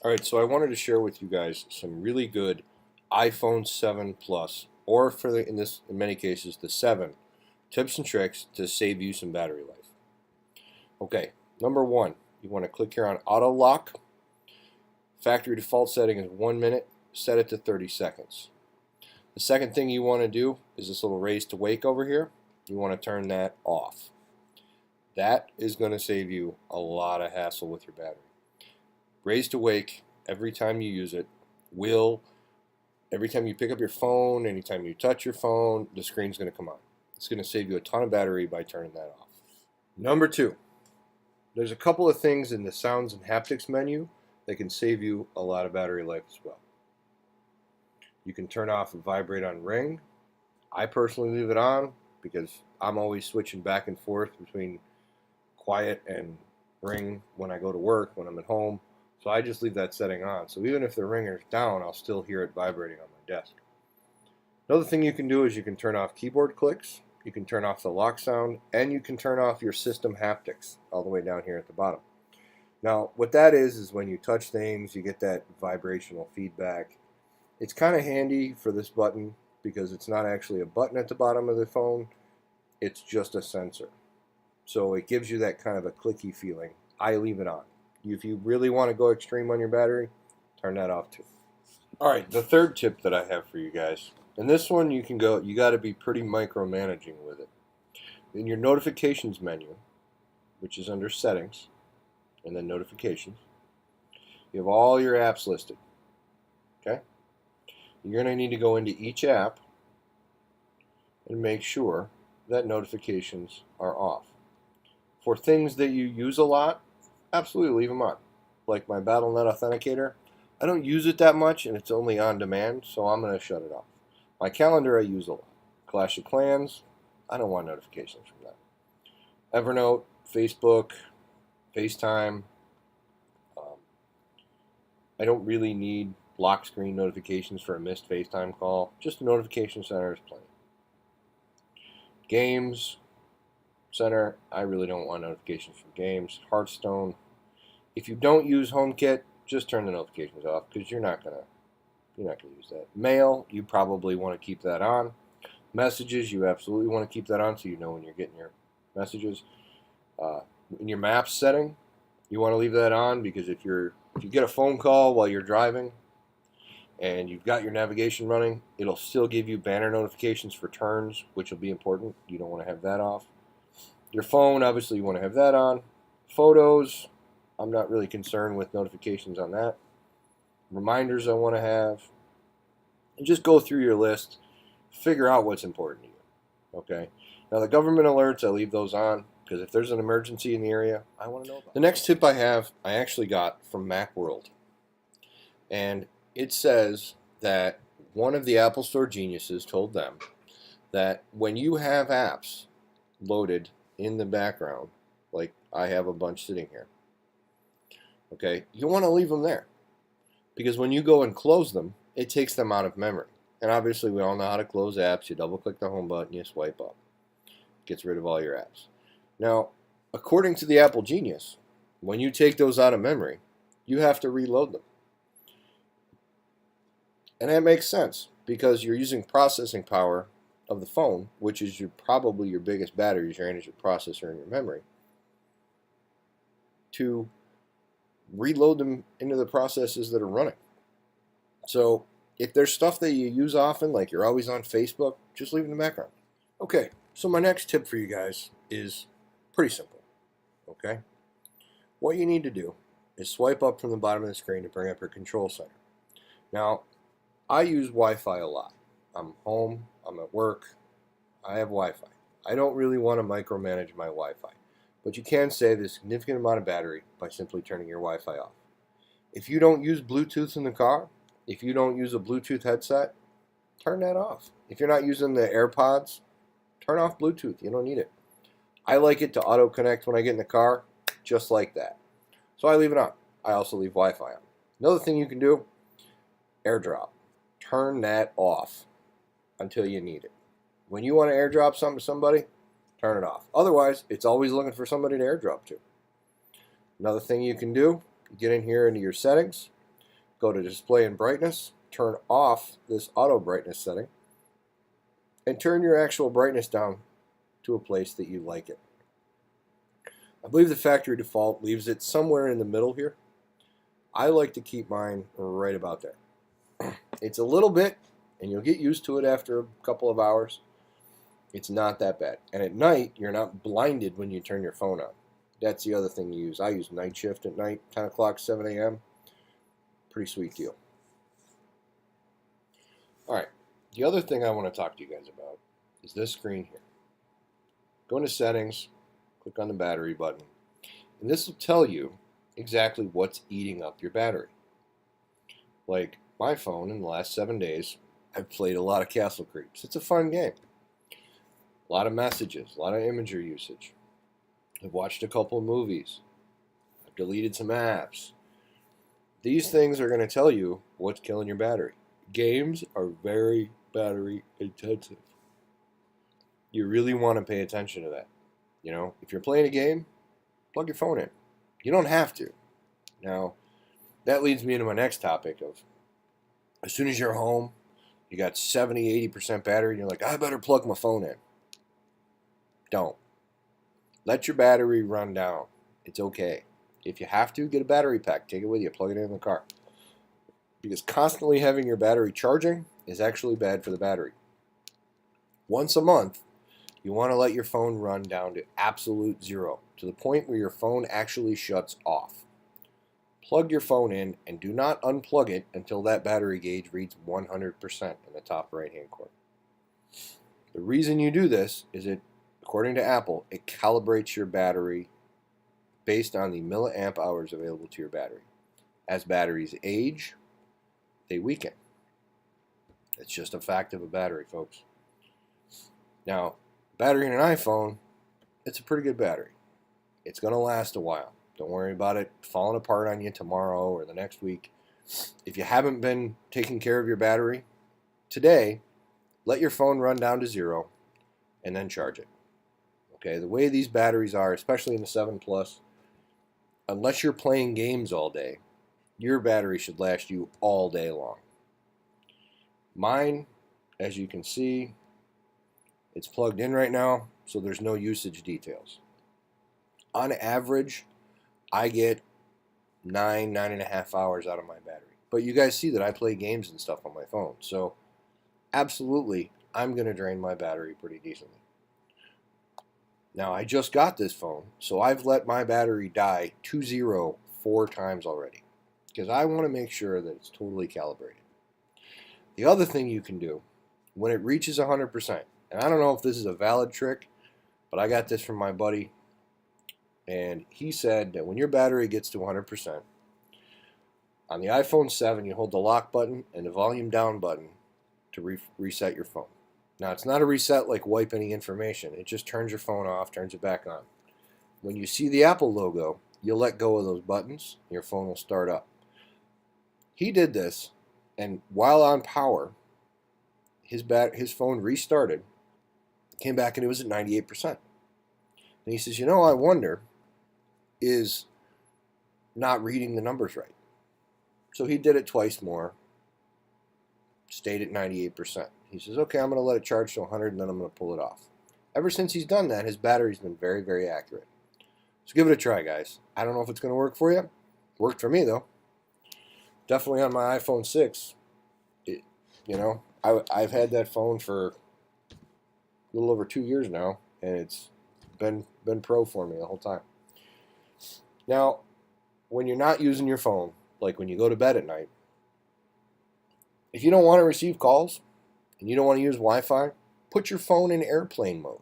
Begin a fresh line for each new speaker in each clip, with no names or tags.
Alright, so I wanted to share with you guys some really good iPhone 7 Plus, or in many cases the 7 tips and tricks to save you some battery life. Okay, number one, you want to click here on Auto Lock. Factory default setting is 1 minute. Set it to 30 seconds. The second thing you want to do is this little raise to wake over here. You want to turn that off. That is going to save you a lot of hassle with your battery. Raise to wake, every time you use it, every time you pick up your phone, anytime you touch your phone, the screen's going to come on. It's going to save you a ton of battery by turning that off. Number two, there's a couple of things in the sounds and haptics menu that can save you a lot of battery life as well. You can turn off vibrate on ring. I personally leave it on because I'm always switching back and forth between quiet and ring when I go to work, when I'm at home. So I just leave that setting on. So even if the ringer is down, I'll still hear it vibrating on my desk. Another thing you can do is you can turn off keyboard clicks, you can turn off the lock sound, and you can turn off your system haptics all the way down here at the bottom. Now, what that is when you touch things, you get that vibrational feedback. It's kind of handy for this button because it's not actually a button at the bottom of the phone. It's just a sensor. So it gives you that kind of a clicky feeling. I leave it on. If you really want to go extreme on your battery, turn that off too. Alright, the third tip that I have for you guys, and this one you got to be pretty micromanaging with it. In your notifications menu, which is under settings, and then notifications, you have all your apps listed. Okay? You're going to need to go into each app and make sure that notifications are off. For things that you use a lot, absolutely leave them on. Like my BattleNet Authenticator, I don't use it that much and it's only on demand, so I'm going to shut it off. My calendar I use a lot. Clash of Clans, I don't want notifications from that. Evernote, Facebook, FaceTime, I don't really need lock screen notifications for a missed FaceTime call. Just a notification center is plenty. Games Center, I really don't want notifications from games. Hearthstone, if you don't use HomeKit, just turn the notifications off because you're not gonna use that. Mail, you probably want to keep that on. Messages, you absolutely want to keep that on so you know when you're getting your messages. In your maps setting, you want to leave that on because if you get a phone call while you're driving and you've got your navigation running, it'll still give you banner notifications for turns, which will be important. You don't want to have that off. Your phone, obviously, you want to have that on. Photos, I'm not really concerned with notifications on that. Reminders I want to have. And just go through your list. Figure out what's important to you. Okay? Now, the government alerts, I leave those on because if there's an emergency in the area, I want to know about it. The next tip I have, I actually got from Macworld. And it says that one of the Apple Store geniuses told them that when you have apps loaded in the background, like I have a bunch sitting here, okay, you want to leave them there because when you go and close them, it takes them out of memory. And obviously we all know how to close apps. You double click the home button, you swipe up. It gets rid of all your apps. Now, according to the Apple Genius, when you take those out of memory, you have to reload them. And that makes sense because you're using processing power of the phone, which is probably your biggest battery, is your energy processor and your memory, to reload them into the processes that are running. So if there's stuff that you use often, like you're always on Facebook, just leave it in the background. Okay, so my next tip for you guys is pretty simple. Okay, what you need to do is swipe up from the bottom of the screen to bring up your control center. Now, I use Wi-Fi a lot. I'm home, I'm at work, I have Wi-Fi. I don't really want to micromanage my Wi-Fi, but you can save a significant amount of battery by simply turning your Wi-Fi off. If you don't use Bluetooth in the car, if you don't use a Bluetooth headset, turn that off. If you're not using the AirPods, turn off Bluetooth. You don't need it. I like it to auto-connect when I get in the car, just like that. So I leave it on. I also leave Wi-Fi on. Another thing you can do, AirDrop. Turn that off until you need it. When you want to airdrop something to somebody, turn it off. Otherwise, it's always looking for somebody to airdrop to. Another thing you can do, you get in here into your settings, go to display and brightness, turn off this auto brightness setting, and turn your actual brightness down to a place that you like it. I believe the factory default leaves it somewhere in the middle here. I like to keep mine right about there. It's a little bit, and you'll get used to it after a couple of hours. It's not that bad. And at night, you're not blinded when you turn your phone on. That's the other thing you use. I use night shift at night, 10 o'clock, 7 a.m. Pretty sweet deal. All right. The other thing I want to talk to you guys about is this screen here. Go into settings, click on the battery button, and this will tell you exactly what's eating up your battery. Like my phone, in the last 7 days, I've played a lot of Castle Creeps. It's a fun game. A lot of messages, a lot of imagery usage. I've watched a couple of movies. I've deleted some apps. These things are going to tell you what's killing your battery. Games are very battery intensive. You really want to pay attention to that. You know, if you're playing a game, plug your phone in. You don't have to. Now, that leads me into my next topic of, as soon as you're home, you got 70, 80% battery, and you're like, I better plug my phone in. Don't. Let your battery run down. It's okay. If you have to, get a battery pack. Take it with you. Plug it in the car. Because constantly having your battery charging is actually bad for the battery. Once a month, you want to let your phone run down to absolute zero, to the point where your phone actually shuts off. Plug your phone in and do not unplug it until that battery gauge reads 100% in the top right-hand corner. The reason you do this is it, according to Apple, it calibrates your battery based on the milliamp hours available to your battery. As batteries age, they weaken. It's just a fact of a battery, folks. Now, battery in an iPhone, it's a pretty good battery. It's going to last a while. Don't worry about it falling apart on you tomorrow or the next week. If you haven't been taking care of your battery today, let your phone run down to zero and then charge it. Okay, the way these batteries are, especially in the 7 Plus, unless you're playing games all day, your battery should last you all day long. Mine, as you can see, it's plugged in right now, so there's no usage details. On average, I get 9.5 hours out of my battery. But you guys see that I play games and stuff on my phone, so absolutely, I'm going to drain my battery pretty decently. Now, I just got this phone, so I've let my battery die to zero 4 times already, because I want to make sure that it's totally calibrated. The other thing you can do, when it reaches 100%, and I don't know if this is a valid trick, but I got this from my buddy, and he said that when your battery gets to 100%, on the iPhone 7, you hold the lock button and the volume down button to reset your phone. Now, it's not a reset like wipe any information. It just turns your phone off, turns it back on. When you see the Apple logo, you'll let go of those buttons, and your phone will start up. He did this, and while on power, his phone restarted, came back, and it was at 98%. And he says, you know, I wonder, is not reading the numbers right. So he did it twice more, stayed at 98%. He says, okay, I'm going to let it charge to 100 and then I'm going to pull it off. Ever since he's done that, his battery's been very, very accurate. So give it a try, guys. I don't know if it's going to work for you. Worked for me, though. Definitely on my iPhone 6. I've had that phone for a little over 2 years now, and it's been pro for me the whole time. Now, when you're not using your phone, like when you go to bed at night, if you don't want to receive calls and you don't want to use Wi-Fi, put your phone in airplane mode,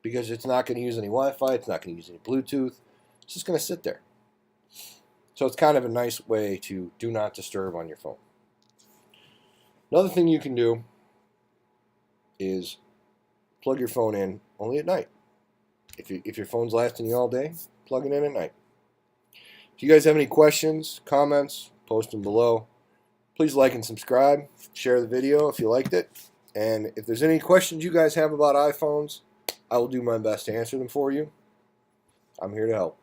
because it's not going to use any Wi-Fi, it's not going to use any Bluetooth, it's just going to sit there. So it's kind of a nice way to do not disturb on your phone. Another thing you can do is plug your phone in only at night. If your phone's lasting you all day, plug it in at night. If you guys have any questions, comments, post them below. Please like and subscribe. Share the video if you liked it. And if there's any questions you guys have about iPhones, I will do my best to answer them for you. I'm here to help.